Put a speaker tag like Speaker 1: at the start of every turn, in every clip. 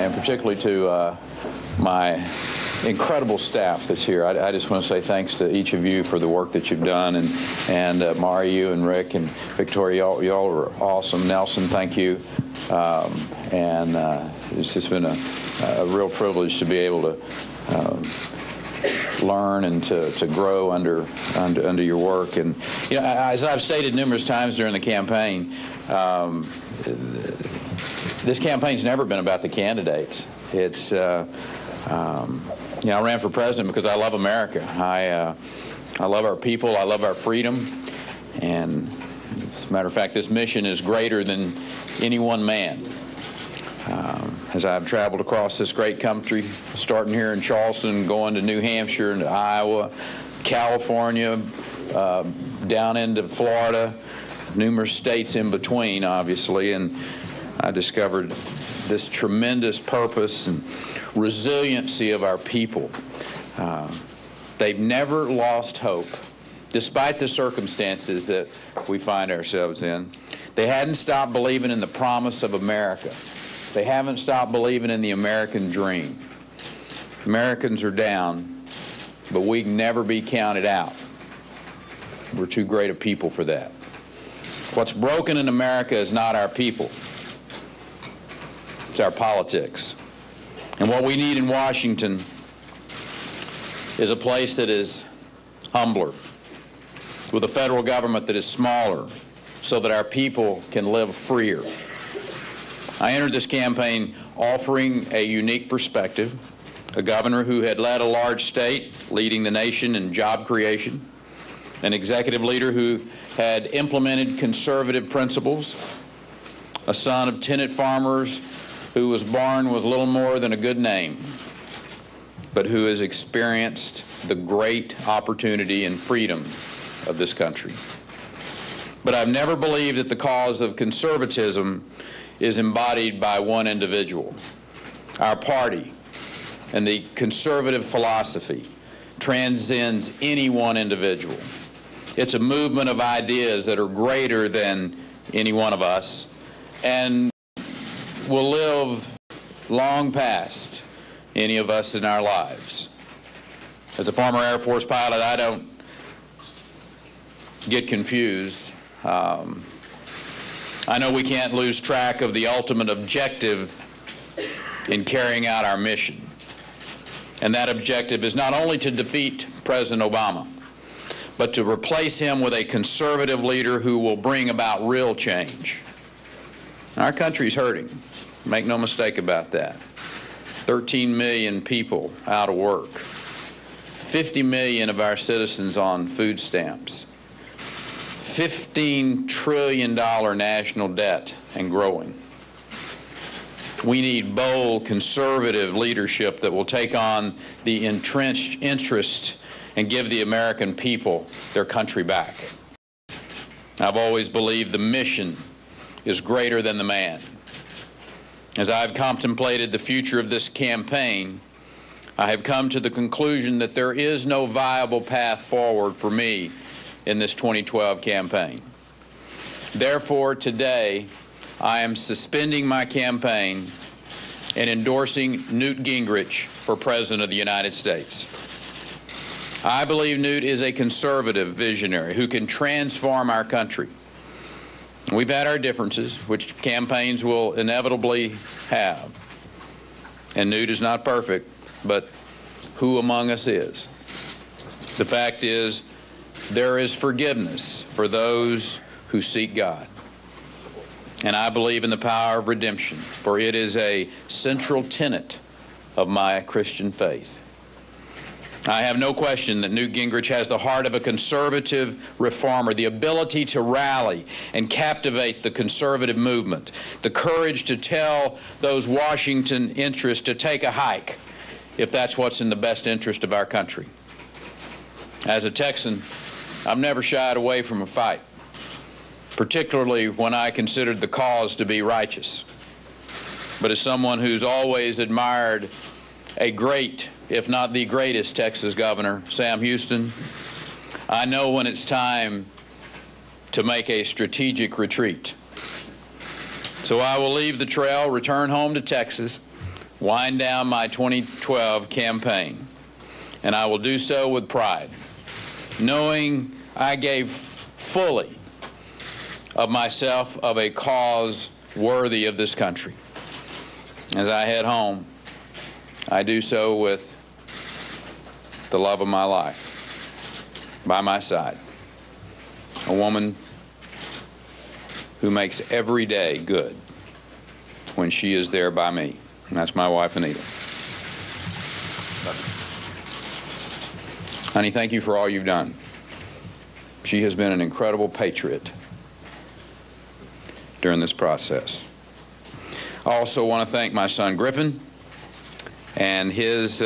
Speaker 1: and particularly to my incredible staff that's here. I just want to say thanks to each of you for the work that you've done, and Mari, you and Rick and Victoria, y'all are awesome. Nelson, thank you. It's just been a real privilege to be able to learn and to grow under your work. And you know, as I've stated numerous times during the campaign, this campaign's never been about the candidates. It's you know, I ran for president because I love America. I love our people. I love our freedom. And as a matter of fact, this mission is greater than any one man. As I've traveled across this great country, starting here in Charleston, going to New Hampshire and to Iowa, California, down into Florida, numerous states in between, obviously, and I discovered this tremendous purpose and resiliency of our people. They've never lost hope, despite the circumstances that we find ourselves in. They hadn't stopped believing in the promise of America. They haven't stopped believing in the American dream. Americans are down, but we can never be counted out. We're too great a people for that. What's broken in America is not our people. It's our politics. And what we need in Washington is a place that is humbler, with a federal government that is smaller, so that our people can live freer. I entered this campaign offering a unique perspective, a governor who had led a large state, leading the nation in job creation, an executive leader who had implemented conservative principles, a son of tenant farmers who was born with little more than a good name, but who has experienced the great opportunity and freedom of this country. But I've never believed that the cause of conservatism is embodied by one individual. Our party and the conservative philosophy transcends any one individual. It's a movement of ideas that are greater than any one of us and will live long past any of us in our lives. As a former Air Force pilot, I don't get confused. I know we can't lose track of the ultimate objective in carrying out our mission. And that objective is not only to defeat President Obama, but to replace him with a conservative leader who will bring about real change. Our country's hurting. Make no mistake about that. 13 million people out of work. 50 million of our citizens on food stamps. $15 trillion national debt and growing. We need bold, conservative leadership that will take on the entrenched interest and give the American people their country back. I've always believed the mission is greater than the man. As I've contemplated the future of this campaign, I have come to the conclusion that there is no viable path forward for me in this 2012 campaign. Therefore, today, I am suspending my campaign and endorsing Newt Gingrich for President of the United States. I believe Newt is a conservative visionary who can transform our country. We've had our differences, which campaigns will inevitably have. And Newt is not perfect, but who among us is? The fact is, there is forgiveness for those who seek God. And I believe in the power of redemption, for it is a central tenet of my Christian faith. I have no question that Newt Gingrich has the heart of a conservative reformer, the ability to rally and captivate the conservative movement, the courage to tell those Washington interests to take a hike if that's what's in the best interest of our country. As a Texan, I've never shied away from a fight, particularly when I considered the cause to be righteous. But as someone who's always admired a great, if not the greatest, Texas governor, Sam Houston, I know when it's time to make a strategic retreat. So I will leave the trail, return home to Texas, wind down my 2012 campaign, and I will do so with pride, knowing I gave fully of myself of a cause worthy of this country. As I head home, I do so with the love of my life by my side, a woman who makes every day good when she is there by me. And that's my wife, Anita. Honey, thank you for all you've done. She has been an incredible patriot during this process. I also want to thank my son, Griffin, and his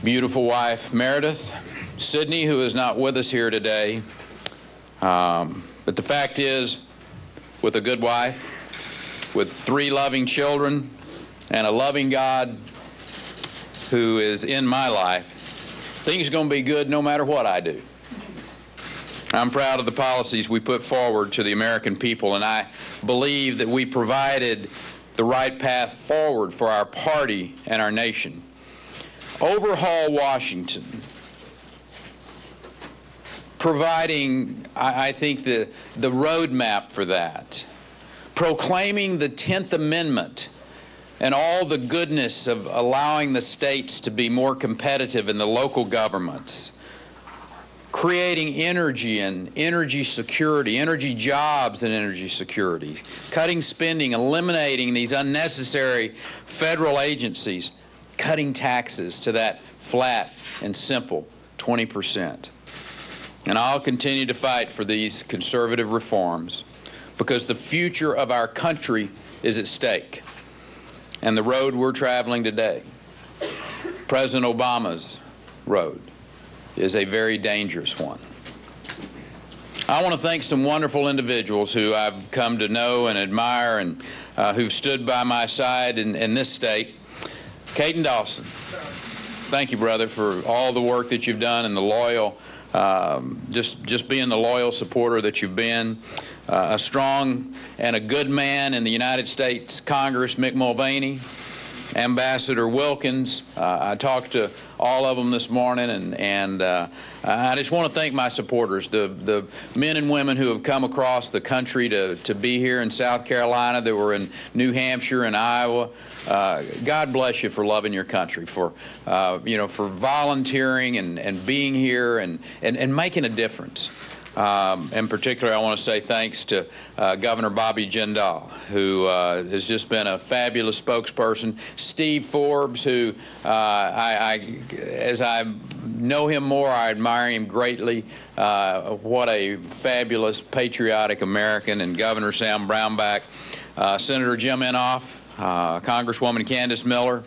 Speaker 1: beautiful wife, Meredith, Sydney, who is not with us here today. But the fact is, with a good wife, with 3 loving children, and a loving God who is in my life, things are going to be good no matter what I do. I'm proud of the policies we put forward to the American people, and I believe that we provided the right path forward for our party and our nation. Overhaul Washington, providing, I think, the roadmap for that. Proclaiming the 10th Amendment and all the goodness of allowing the states to be more competitive in the local governments. Creating energy and energy security, energy jobs and energy security. Cutting spending, eliminating these unnecessary federal agencies. Cutting taxes to that flat and simple 20%. And I'll continue to fight for these conservative reforms because the future of our country is at stake. And the road we're traveling today, President Obama's road, is a very dangerous one. I want to thank some wonderful individuals who I've come to know and admire and who've stood by my side in this state. Caden Dawson, thank you, brother, for all the work that you've done and the loyal, just being the loyal supporter that you've been. A strong and a good man in the United States Congress, Mick Mulvaney, Ambassador Wilkins. I talked to all of them this morning, and I just want to thank my supporters, the men and women who have come across the country to be here in South Carolina, that were in New Hampshire and Iowa. God bless you for loving your country, for for volunteering and being here and making a difference. In particular, I want to say thanks to Governor Bobby Jindal, who has just been a fabulous spokesperson. Steve Forbes, who as I know him more, I admire him greatly. What a fabulous, patriotic American. And Governor Sam Brownback, Senator Jim Inhofe, Congresswoman Candace Miller,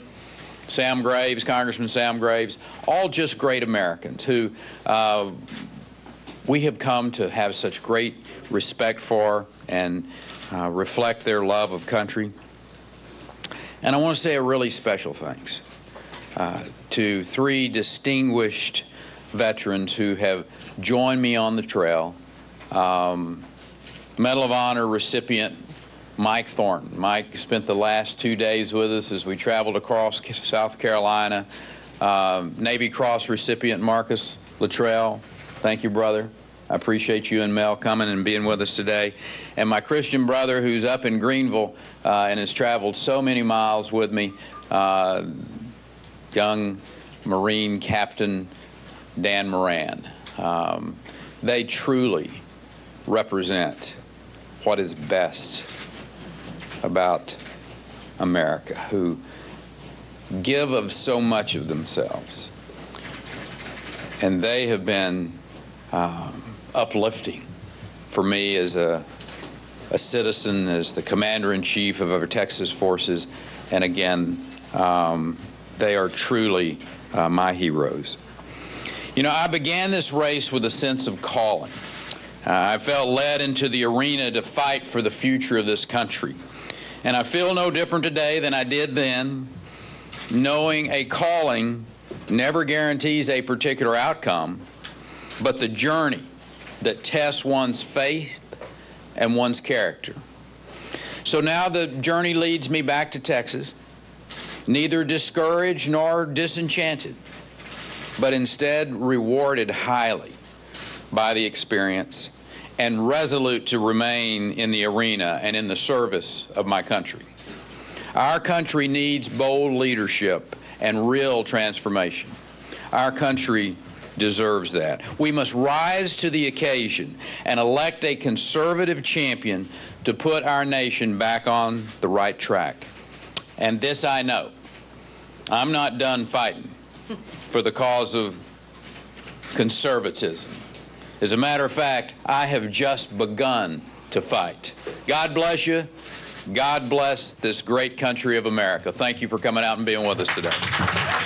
Speaker 1: Sam Graves, Congressman Sam Graves, all just great Americans who we have come to have such great respect for and reflect their love of country. And I want to say a really special thanks to 3 distinguished veterans who have joined me on the trail. Medal of Honor recipient Mike Thornton. Mike spent the last 2 days with us as we traveled across South Carolina. Navy Cross recipient Marcus Luttrell. Thank you, brother. I appreciate you and Mel coming and being with us today. And my Christian brother, who's up in Greenville and has traveled so many miles with me, young Marine Captain Dan Moran. They truly represent what is best about America, who give of so much of themselves. And they have been uplifting for me as a citizen, as the commander-in-chief of our Texas forces. And again, they are truly my heroes. You know, I began this race with a sense of calling. I felt led into the arena to fight for the future of this country. And I feel no different today than I did then, knowing a calling never guarantees a particular outcome, but the journey that tests one's faith and one's character. So now the journey leads me back to Texas, neither discouraged nor disenchanted, but instead rewarded highly by the experience and resolute to remain in the arena and in the service of my country. Our country needs bold leadership and real transformation. Our country deserves that. We must rise to the occasion and elect a conservative champion to put our nation back on the right track. And this I know, I'm not done fighting for the cause of conservatism. As a matter of fact, I have just begun to fight. God bless you. God bless this great country of America. Thank you for coming out and being with us today.